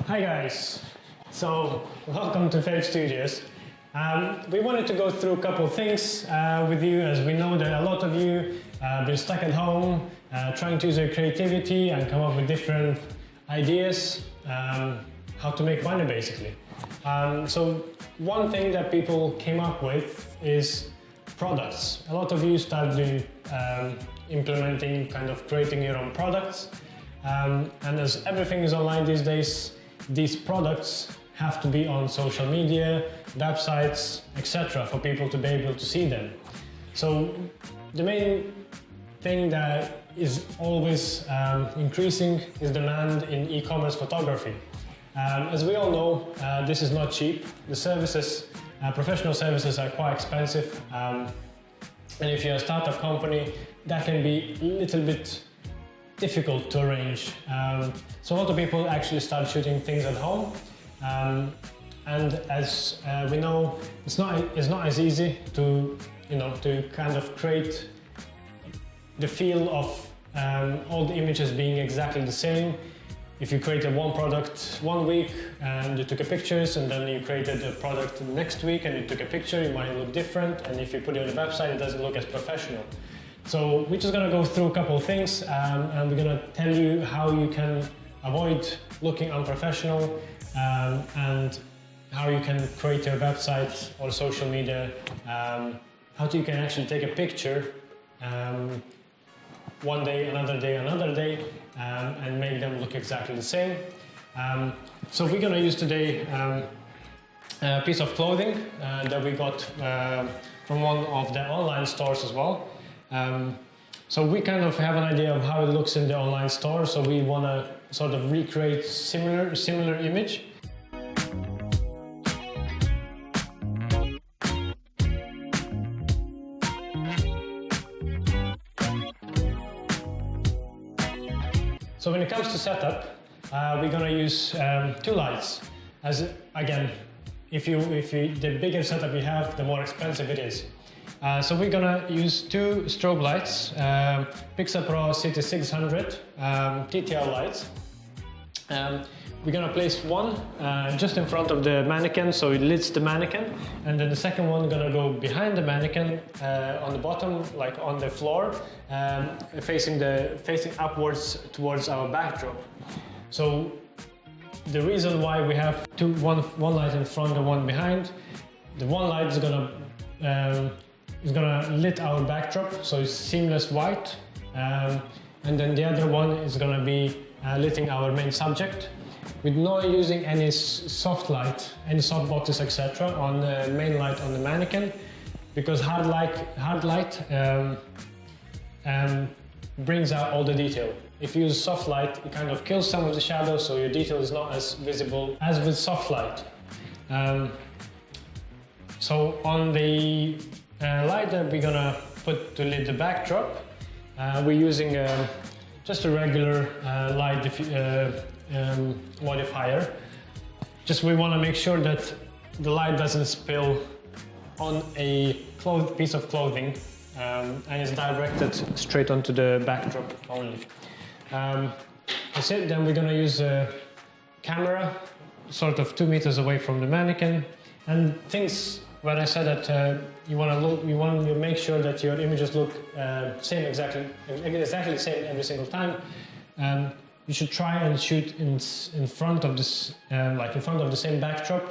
Hi guys, so welcome to Fave Studios. We wanted to go through a couple of things with you, as we know that a lot of you have been stuck at home trying to use your creativity and come up with different ideas, how to make money basically. So one thing that people came up with is products. A lot of you started implementing, kind of creating your own products, and as everything is online these days, these products have to be on social media, websites, etc. for people to be able to see them. So the main thing that is always increasing is demand in e-commerce photography. As we all know, this is not cheap. The services, professional services are quite expensive. And if you're a startup company, that can be a little bit difficult to arrange. So a lot of people actually start shooting things at home. And as we know, it's not as easy to kind of create the feel of all the images being exactly the same. If you created one product one week and you took a pictures, and then you created a product next week and you took a picture, it might look different. And if you put it on the website, it doesn't look as professional. So we're just gonna go through a couple of things, and we're gonna tell you how you can avoid looking unprofessional, and how you can create your website or social media, how you can actually take a picture one day, another day, and make them look exactly the same. So we're gonna use today a piece of clothing that we got from one of the online stores as well. So we kind of have an idea of how it looks in the online store, so we want to sort of recreate similar image. So when it comes to setup, we're going to use two lights. As again, the bigger setup you have, the more expensive it is. So we're gonna use two strobe lights, Pixapro City 600 TTL lights. We're gonna place one just in front of the mannequin, so it lights the mannequin, and then the second one gonna go behind the mannequin on the bottom, like on the floor, facing upwards towards our backdrop. So the reason why we have one light in front and one behind, the one light is gonna lit our backdrop, so it's seamless white, and then the other one is gonna be lighting our main subject, with not using any soft light, any soft boxes, etc. on the main light on the mannequin, because hard light brings out all the detail. If you use soft light, it kind of kills some of the shadows, so your detail is not as visible as with soft light. So on the light that we're gonna put to lit the backdrop, we're using just a regular light modifier. Just we want to make sure that the light doesn't spill on a piece of clothing, and is directed straight onto the backdrop only. That's it. Then we're gonna use a camera sort of 2 meters away from the mannequin, and things. When I said that you want to make sure that your images look exactly the same every single time, you should try and shoot in front of this, like in front of the same backdrop,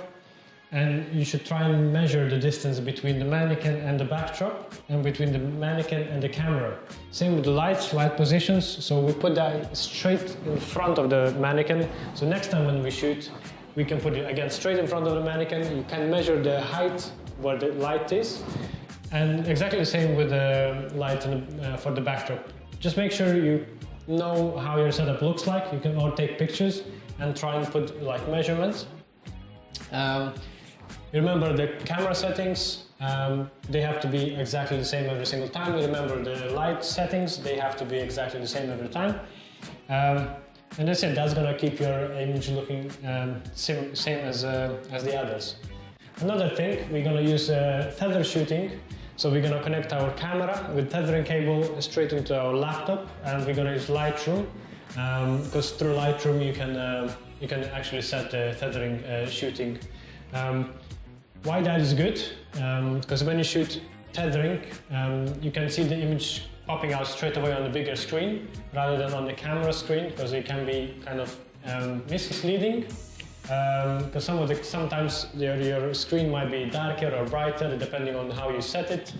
and you should try and measure the distance between the mannequin and the backdrop, and between the mannequin and the camera. Same with the light positions. So we put that straight in front of the mannequin. So next time when we shoot, we can put it again straight in front of the mannequin. You can measure the height where the light is, and exactly the same with the light for the backdrop. Just make sure you know how your setup looks like. You can all take pictures and try and put like measurements. Remember the camera settings, they have to be exactly the same every single time. Remember the light settings, they have to be exactly the same every time. And that's it. That's gonna keep your image looking same as the others. Another thing, we're gonna use tether shooting. So we're gonna connect our camera with tethering cable straight into our laptop, and we're gonna use Lightroom, because through Lightroom you can you can actually set the tethering shooting. Why that is good? Because when you shoot tethering, you can see the image popping out straight away on the bigger screen rather than on the camera screen, because it can be kind of misleading. Because sometimes your screen might be darker or brighter depending on how you set it.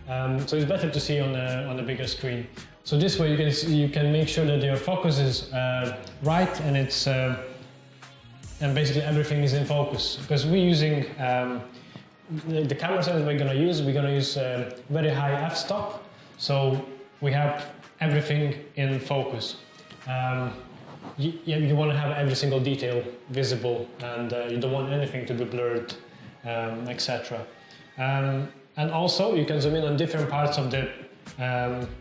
So it's better to see on the bigger screen. So this way you can make sure that your focus is right, and it's and basically everything is in focus. Because we're using the camera settings we're gonna use very high f-stop, so we have everything in focus. You want to have every single detail visible, and you don't want anything to be blurred, etc. And also you can zoom in on different parts of the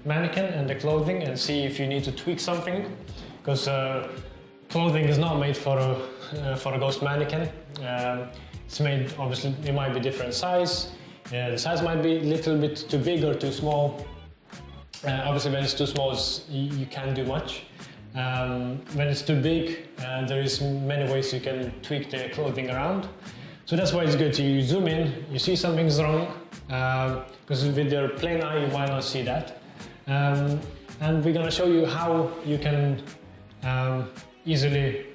mannequin and the clothing and see if you need to tweak something, because clothing is not made for a ghost mannequin. It's made, obviously, it might be different size. The size might be a little bit too big or too small. Obviously, when it's too small, you can't do much. When it's too big, there is many ways you can tweak the clothing around. So that's why it's good. You zoom in, you see something's wrong, because with your plain eye you might not see that. And we're gonna show you how you can easily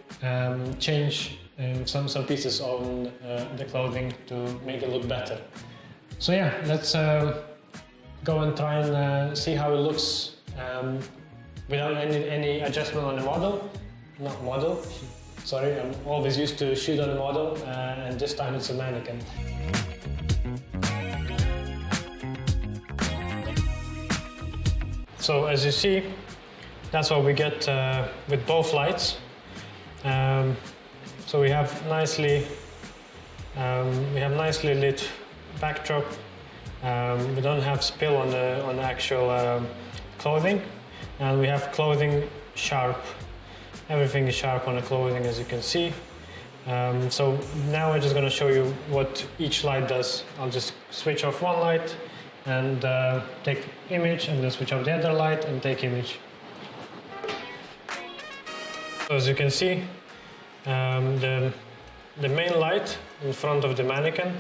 change some pieces on the clothing to make it look better. So yeah, let's go and try and see how it looks without any adjustment on the model. Not model, sorry, I'm always used to shoot on a model, and this time it's a mannequin. So as you see, that's what we get with both lights. So we have nicely lit backdrop. We don't have spill on the actual clothing, and we have clothing sharp. Everything is sharp on the clothing, as you can see. So now I'm just going to show you what each light does. I'll just switch off one light and take image, and then switch off the other light and take image. So as you can see, the main light in front of the mannequin,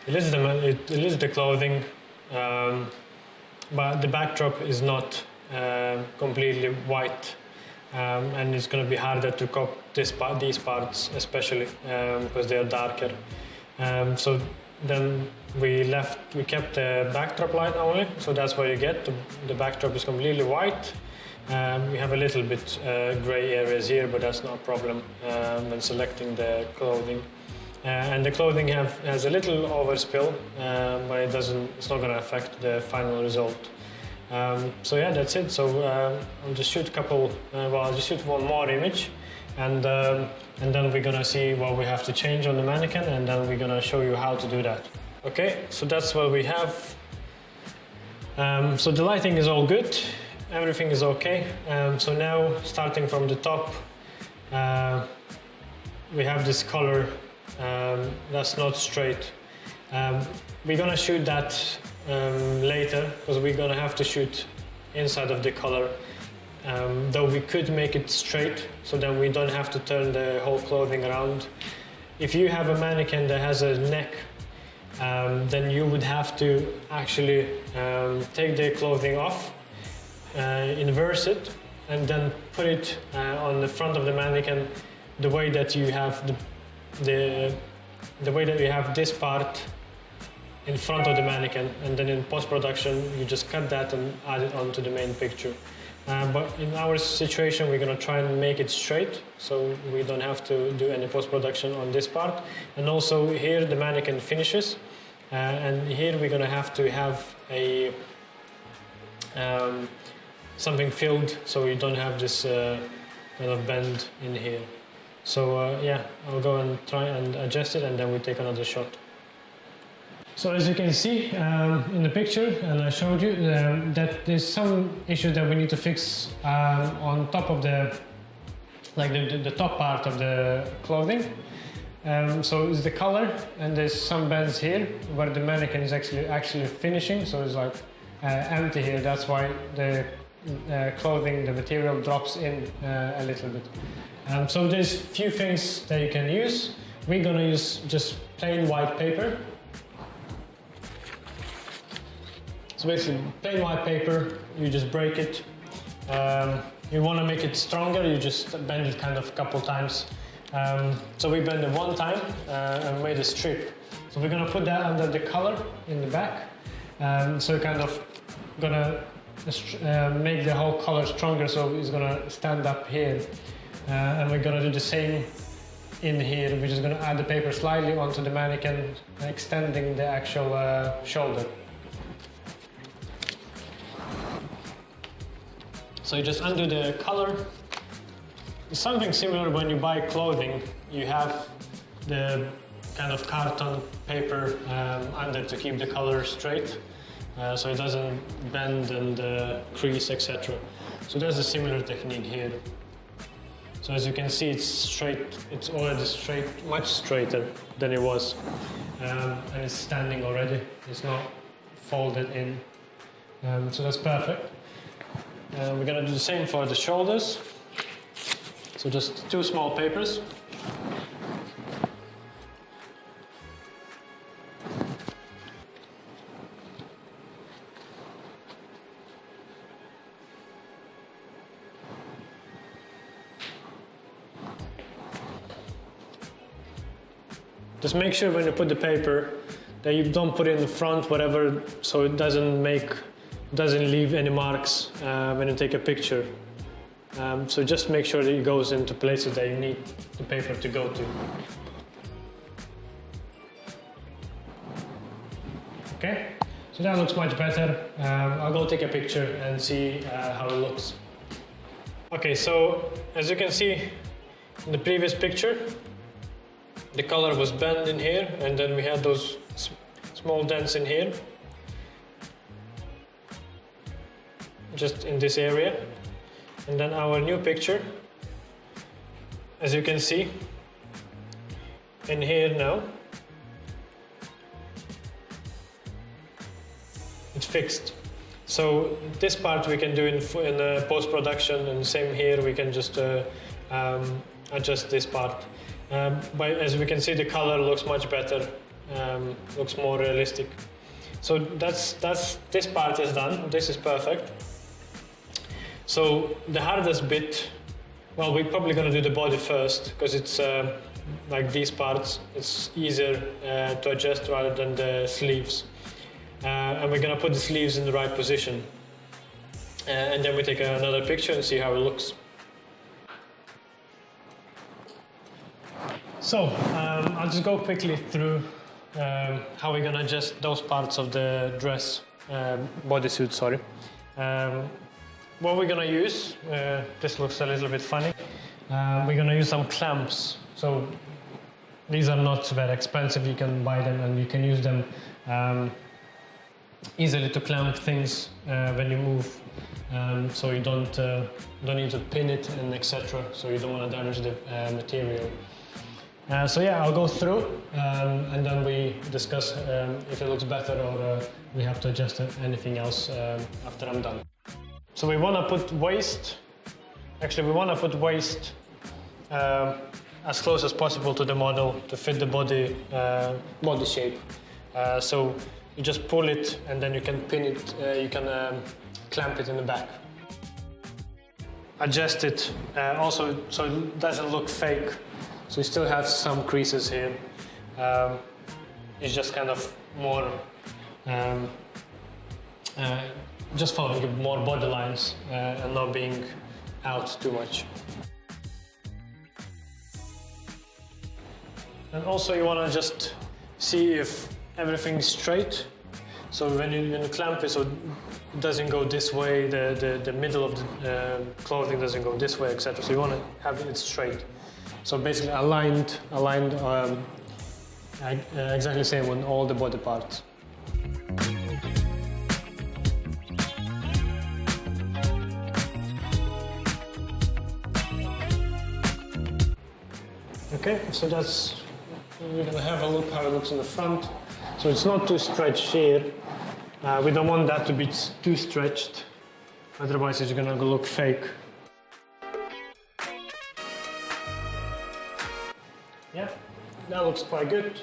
it is the clothing, but the backdrop is not completely white, and it's going to be harder to cop these parts, especially because they are darker. So then we kept the backdrop light only, so that's what you get. The backdrop is completely white. We have a little bit gray areas here, but that's not a problem when selecting the clothing. And the clothing has a little overspill, but it's not going to affect the final result. So yeah, that's it. So I'll just shoot I'll just shoot one more image, and then we're gonna see what we have to change on the mannequin, and then we're gonna show you how to do that. Okay, so that's what we have. So the lighting is all good. Everything is okay. So now, starting from the top, we have this color that's not straight. We're gonna shoot that later, because we're gonna have to shoot inside of the color. Though we could make it straight, so then we don't have to turn the whole clothing around. If you have a mannequin that has a neck, then you would have to actually take the clothing off, inverse it, and then put it on the front of the mannequin the way that you have the way that you have this part in front of the mannequin, and then in post-production you just cut that and add it onto the main picture. But in our situation we're going to try and make it straight, so we don't have to do any post-production on this part. And also here the mannequin finishes, and here we're going to have a something filled, so you don't have this kind of bend in here. So yeah, I'll go and try and adjust it, and then we take another shot. So as you can see in the picture, and I showed you, that there's some issues that we need to fix on top of the top part of the clothing. So it's the color, and there's some bends here where the mannequin is actually finishing, so it's like empty here. That's why the clothing, the material drops in a little bit. So there's a few things that you can use. We're gonna use just plain white paper. So basically, plain white paper, you just break it. You want to make it stronger, you just bend it kind of a couple times. So we bend it one time and made a strip. So we're gonna put that under the color in the back. So we're kind of gonna make the whole color stronger, so it's gonna stand up here. And we're gonna do the same in here. We're just gonna add the paper slightly onto the mannequin, extending the actual shoulder. So you just undo the color. It's something similar when you buy clothing. You have the kind of carton paper under to keep the color straight, so it doesn't bend and crease, etc. So there's a similar technique here. So as you can see, it's straight. It's already straight, much straighter than it was, and it's standing already. It's not folded in, so that's perfect. We're gonna do the same for the shoulders. So just 2 small papers. Just make sure when you put the paper that you don't put it in the front, whatever, so it doesn't leave any marks when you take a picture. So just make sure that it goes into places that you need the paper to go to. Okay, so that looks much better. I'll go take a picture and see how it looks. Okay, so as you can see in the previous picture, the color was bent in here, and then we had those small dents in here, just in this area. And then our new picture, as you can see in here now, it's fixed. So this part we can do in post-production, and same here, we can just adjust this part. But as we can see, the color looks much better, looks more realistic. So this part is done. This is perfect. So the hardest bit, well, we're probably going to do the body first, because it's like these parts, it's easier to adjust rather than the sleeves. And we're going to put the sleeves in the right position. And then we take another picture and see how it looks. So I'll just go quickly through how we're going to adjust those parts of the dress, bodysuit, sorry. What we're going to use, this looks a little bit funny, we're going to use some clamps. So these are not very expensive, you can buy them and you can use them easily to clamp things when you move, so you don't need to pin it and etc. So you don't want to damage the material. So yeah, I'll go through and then we discuss if it looks better or we have to adjust anything else after I'm done. So we want to put waist, actually we want to put waist as close as possible to the model to fit the body shape. So you just pull it and then you can pin it, you can clamp it in the back. Adjust it also so it doesn't look fake. So you still have some creases here. It's just kind of more, just following more body lines and not being out too much. And also you want to just see if everything's straight. So when you clamp it, so it doesn't go this way, the middle of the clothing doesn't go this way, etc. So you want to have it straight. So basically aligned exactly the same on all the body parts. Okay, so that's, we're gonna have a look how it looks in the front. So it's not too stretched here. We don't want that to be too stretched, otherwise it's gonna look fake. Yeah, that looks quite good.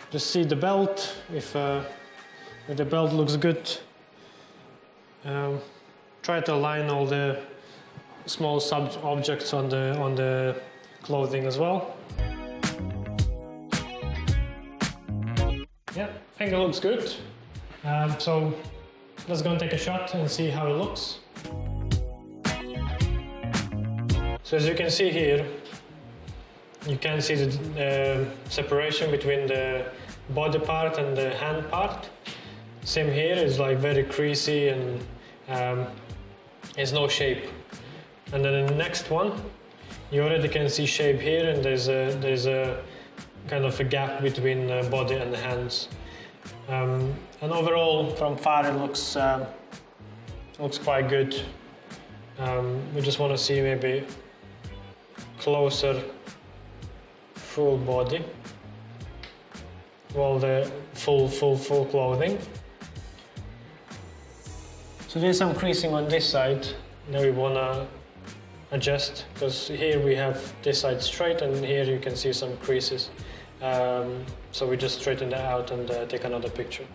Just see the belt, if the belt looks good. Try to align all the small objects on the clothing as well. Yeah, I think it looks good. So let's go and take a shot and see how it looks. So as you can see here, you can see the separation between the body part and the hand part. Same here, is like very creasy and there's no shape. And then in the next one, you already can see shape here, and there's a kind of a gap between the body and the hands. And overall, from far, it looks quite good. We just want to see maybe closer full body, well, the full clothing. So there's some creasing on this side that we want to adjust, because here we have this side straight and here you can see some creases. So we just straighten that out and take another picture.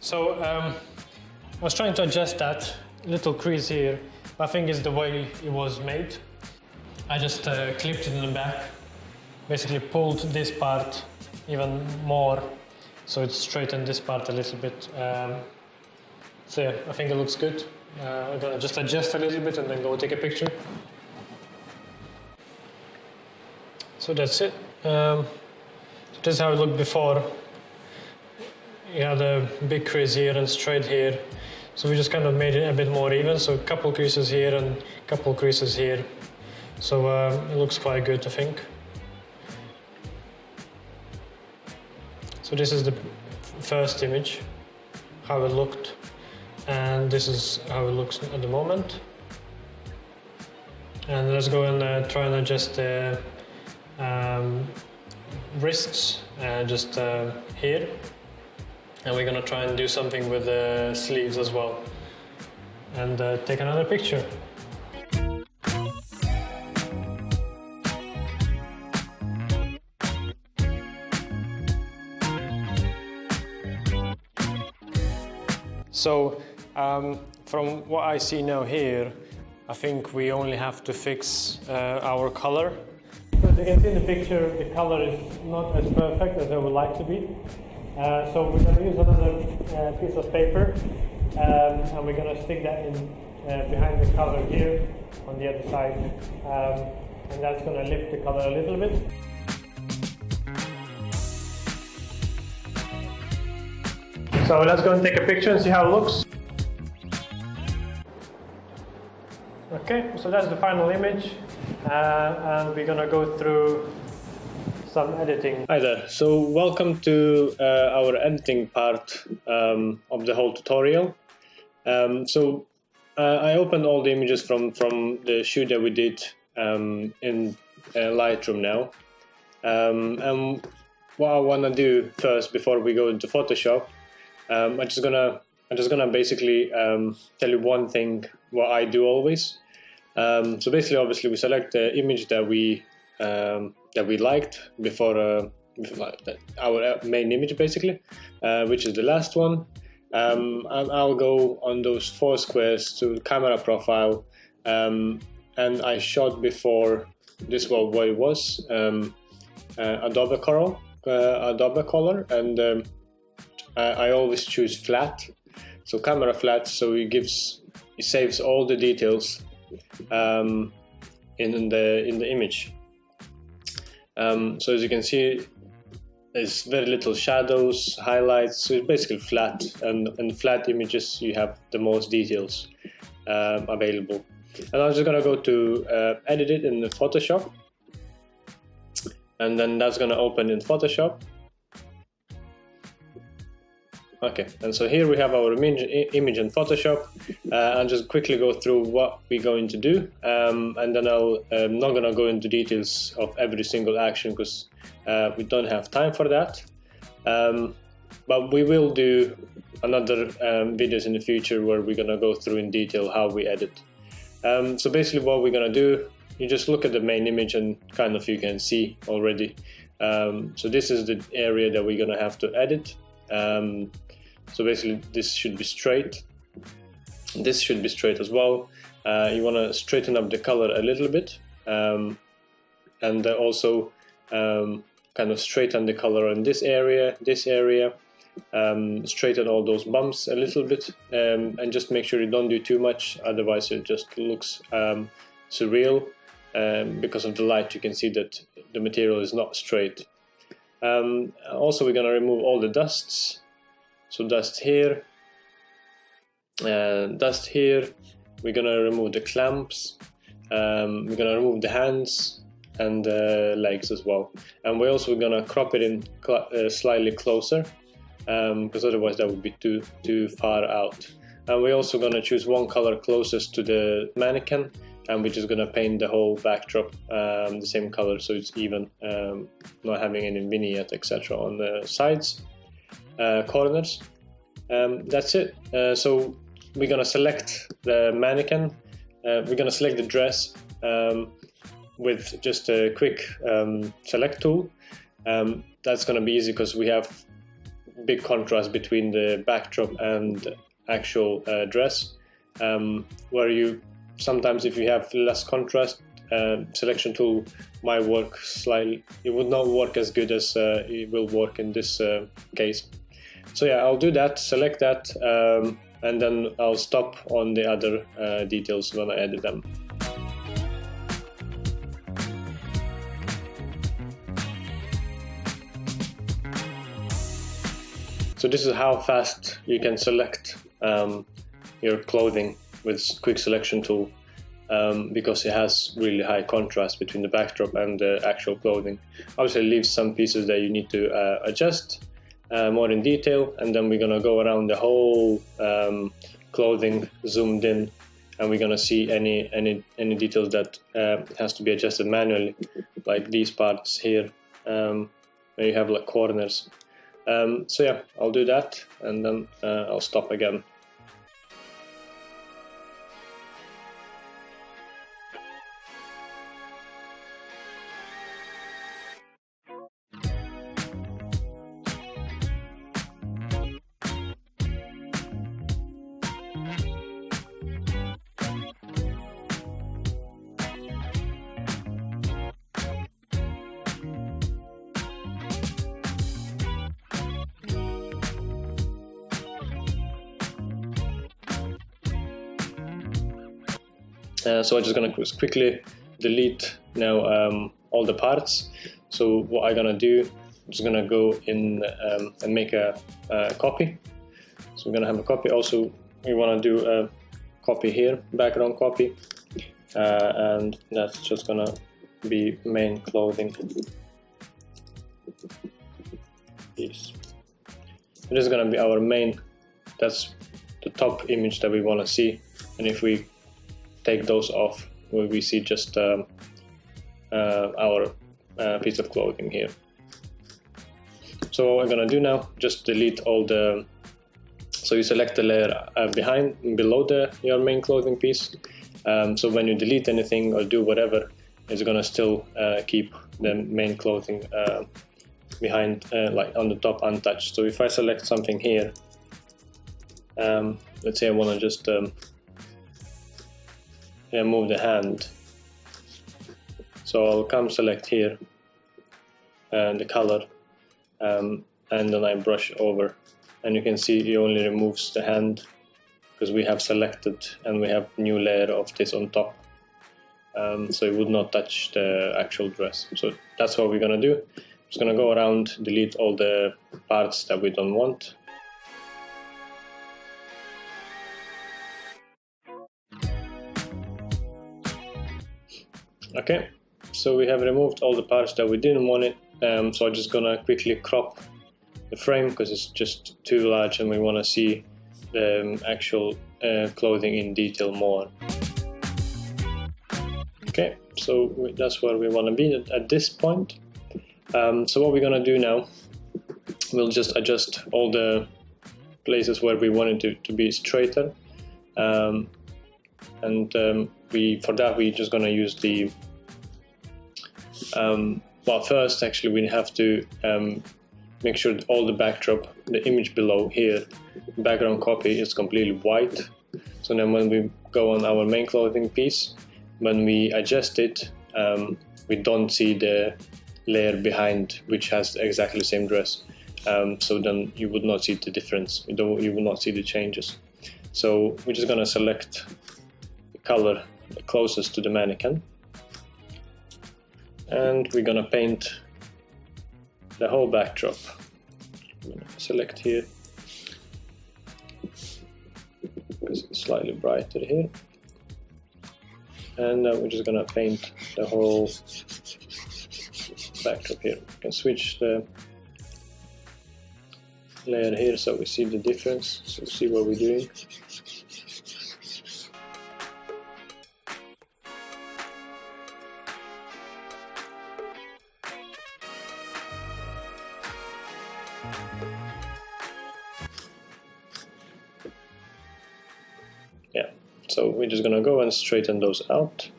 So I was trying to adjust that little crease here, but I think it's the way it was made. I just clipped it in the back, basically pulled this part even more, so it straightened this part a little bit. So yeah, I think it looks good. I'm gonna just adjust a little bit and then go take a picture. So that's it. This is how it looked before. You had a big crease here and straight here. So we just kind of made it a bit more even. So a couple creases here and a couple creases here. So it looks quite good, I think. So this is the first image, how it looked. And this is how it looks at the moment. And let's go and try and adjust the wrists just here. And we're gonna try and do something with the sleeves as well. And take another picture. So from what I see now here, I think we only have to fix our color. As you can see in the picture, the color is not as perfect as I would like to be. So we're going to use another piece of paper and we're going to stick that in behind the color here on the other side. And that's going to lift the color a little bit. So let's go and take a picture and see how it looks. Okay, so that's the final image, and we're gonna go through some editing. Hi there, so welcome to our editing part of the whole tutorial. I opened all the images from the shoot that we did in Lightroom now. And what I wanna do first before we go into Photoshop, I'm just gonna basically tell you one thing what I do always. So basically, obviously, we select the image that we liked before our main image, basically, which is the last one. And I'll go on those 4 squares to camera profile, and I shot before this was what it was, Adobe Color, and I always choose flat, so camera flat, so it saves all the details in the image. So as you can see, there's very little shadows, highlights, so it's basically flat, and in flat images you have the most details available. And I'm just gonna go to edit it in the Photoshop, and then that's gonna open in Photoshop. Okay, and so here we have our image in Photoshop. I'll just quickly go through what we're going to do, and then I'm not going to go into details of every single action because we don't have time for that. But we will do another videos in the future where we're gonna go through in detail how we edit. So basically what we're gonna do, you just look at the main image and kind of you can see already. So this is the area that we're gonna have to edit. So basically this should be straight. This should be straight as well. You want to straighten up the color a little bit, and also kind of straighten the color in this area, straighten all those bumps a little bit, and just make sure you don't do too much, otherwise it just looks surreal. Because of the light you can see that the material is not straight. Also we're going to remove all the dusts. So dust here, dust here. We're going to remove the clamps, we're going to remove the hands and the legs as well. And we're also going to crop it in slightly closer, because otherwise that would be too far out. And we're also going to choose one color closest to the mannequin, and we're just going to paint the whole backdrop the same color so it's even, not having any vignette etc. on the sides, corners. That's it. So we're going to select the mannequin, we're going to select the dress with just a quick select tool. That's going to be easy because we have big contrast between the backdrop and actual dress, where you sometimes if you have less contrast, selection tool might work slightly, it would not work as good as it will work in this case. So yeah, I'll do that, select that, and then I'll stop on the other details when I edit them. So this is how fast you can select your clothing with quick selection tool, because it has really high contrast between the backdrop and the actual clothing. Obviously it leaves some pieces that you need to adjust more in detail, and then we're gonna go around the whole clothing zoomed in, and we're gonna see any details that has to be adjusted manually, like these parts here, where you have like corners. So yeah, I'll do that and then I'll stop again. So I'm just going to quickly delete now all the parts. So what I'm going to do, I'm just going to go in and make a copy. So we're going to have a copy. Also, we want to do a copy here, background copy, and that's just going to be main clothing piece. This is going to be our main, that's the top image that we want to see. And if we take those off, where we see just our piece of clothing here. So what we're gonna do now, just delete all the, so you select the layer below your main clothing piece. So when you delete anything or do whatever, it's gonna still keep the main clothing behind, like on the top, untouched. So if I select something here, let's say I want to just move the hand, so I'll come select here the color, and then I brush over, and you can see it only removes the hand because we have selected and we have new layer of this on top, so it would not touch the actual dress. So that's what we're gonna do. I'm just gonna go around, delete all the parts that we don't want. Okay, so we have removed all the parts that we didn't want it, so I'm just gonna quickly crop the frame because it's just too large and we want to see the actual clothing in detail more. Okay, so that's where we want to be at this point. So what we're gonna do now, we'll just adjust all the places where we wanted to be straighter, for that we're just gonna use the well, first actually we have to make sure that all the backdrop, the image below here, background copy, is completely white. So then when we go on our main clothing piece, when we adjust it, we don't see the layer behind which has exactly the same dress. So then you would not see the difference, you will not see the changes. So we're just going to select the color closest to the mannequin, and we're going to paint the whole backdrop. I'm going to select here because it's slightly brighter here, and then we're just going to paint the whole backdrop here. We can switch the layer here so we see the difference, so we see what we're doing. Yeah, so we're just gonna go and straighten those out.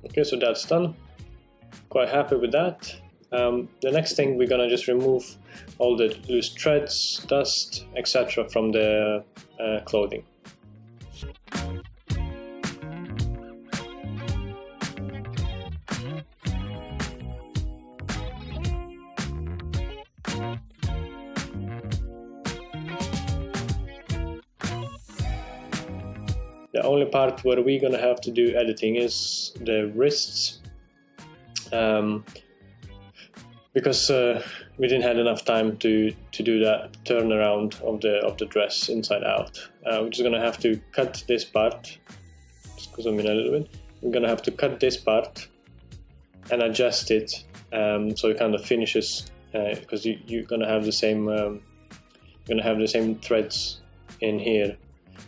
Okay, so that's done. Quite happy with that. The next thing, we're gonna just remove all the loose threads, dust, etc. from the clothing. The only part where we're gonna have to do editing is the wrists, because we didn't have enough time to do that turnaround of the dress inside out. We're just gonna have to cut this part. Just zoom in a little bit. We're gonna have to cut this part and adjust it so it kind of finishes, because you're gonna have the same threads in here.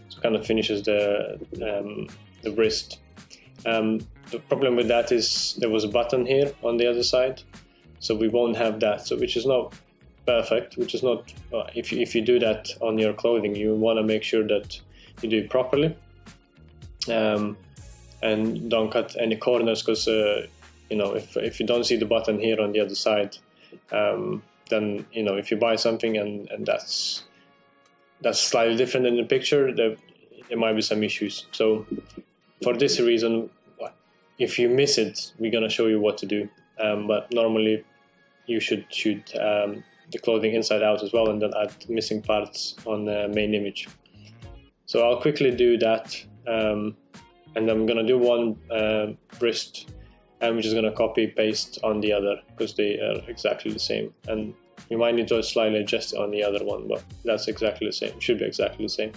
So kind of finishes the wrist. The problem with that is there was a button here on the other side, so we won't have that. So which is not perfect. Which is not. If you do that on your clothing, you want to make sure that you do it properly, and don't cut any corners, because you know, if you don't see the button here on the other side, then you know, if you buy something and that's slightly different in the picture, there might be some issues. So for this reason, if you miss it, we're gonna show you what to do. But normally you should shoot the clothing inside out as well, and then add missing parts on the main image. So I'll quickly do that, and then I'm gonna do one wrist, and we're just gonna copy paste on the other because they are exactly the same. And you might need to slightly adjust it on the other one, but that's exactly the same. It should be exactly the same.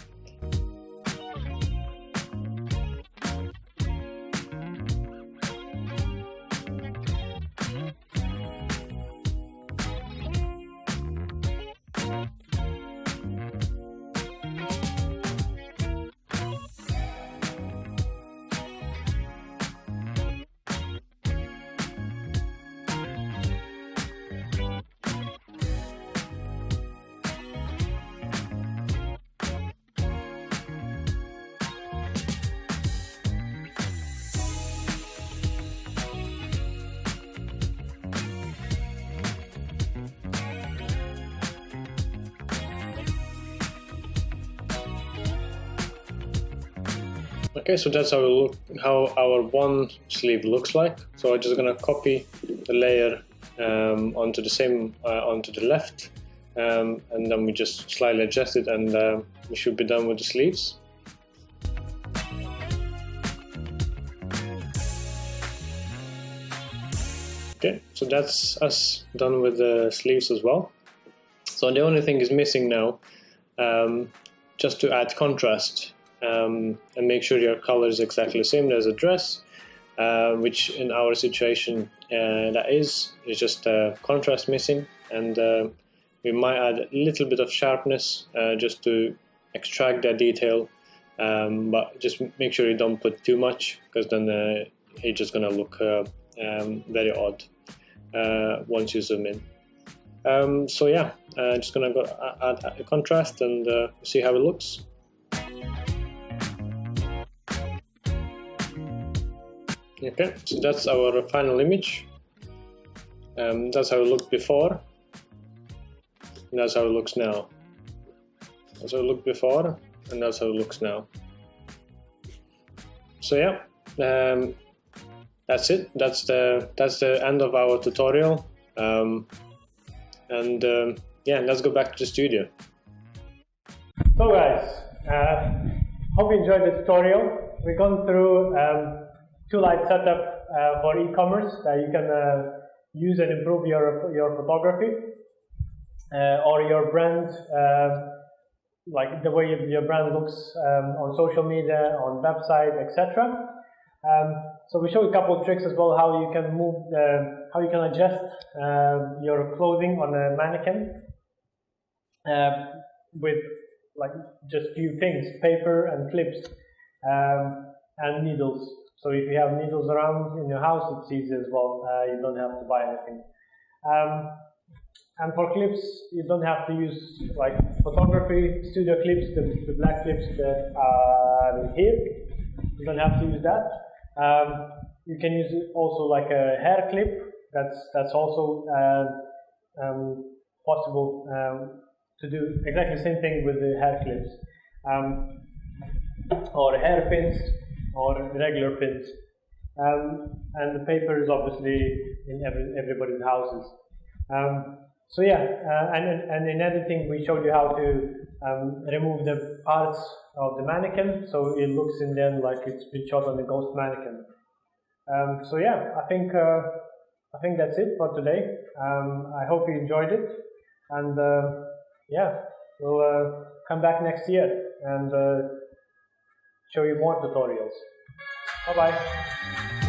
Okay, so that's how our one sleeve looks like. So I'm just gonna copy the layer onto the left, and then we just slightly adjust it, and we should be done with the sleeves. Okay, so that's us done with the sleeves as well. So the only thing is missing now, just to add contrast. And make sure your color is exactly the same as a dress, which in our situation that is just contrast missing, and We might add a little bit of sharpness just to extract that detail, but just make sure you don't put too much, because then it's just gonna look very odd once you zoom in. So yeah, just gonna go add a contrast and see how it looks. Okay, so that's our final image. That's how it looked before, and that's how it looks now. That's how it looked before, and that's how it looks now. So yeah, that's it. That's the end of our tutorial. Yeah, let's go back to the studio. So guys, hope you enjoyed the tutorial. We've gone through two-light setup for e-commerce that you can use and improve your photography or your brand, like the way your brand looks on social media, on website, etc. So we show a couple of tricks as well, how you can move, how you can adjust your clothing on a mannequin with like just few things: paper and clips and needles. So if you have needles around in your house, it's easy as well. You don't have to buy anything. And for clips, you don't have to use like photography studio clips, the black clips that are here. You don't have to use that. You can use also like a hair clip. That's also possible to do exactly the same thing with the hair clips, or hair pins, or regular pins. And the paper is obviously in everybody's houses. So yeah, and in editing we showed you how to remove the parts of the mannequin, so it looks in them like it's been shot on a ghost mannequin. So yeah, I think that's it for today. I hope you enjoyed it, and yeah, we'll come back next year and show you more tutorials. Bye bye.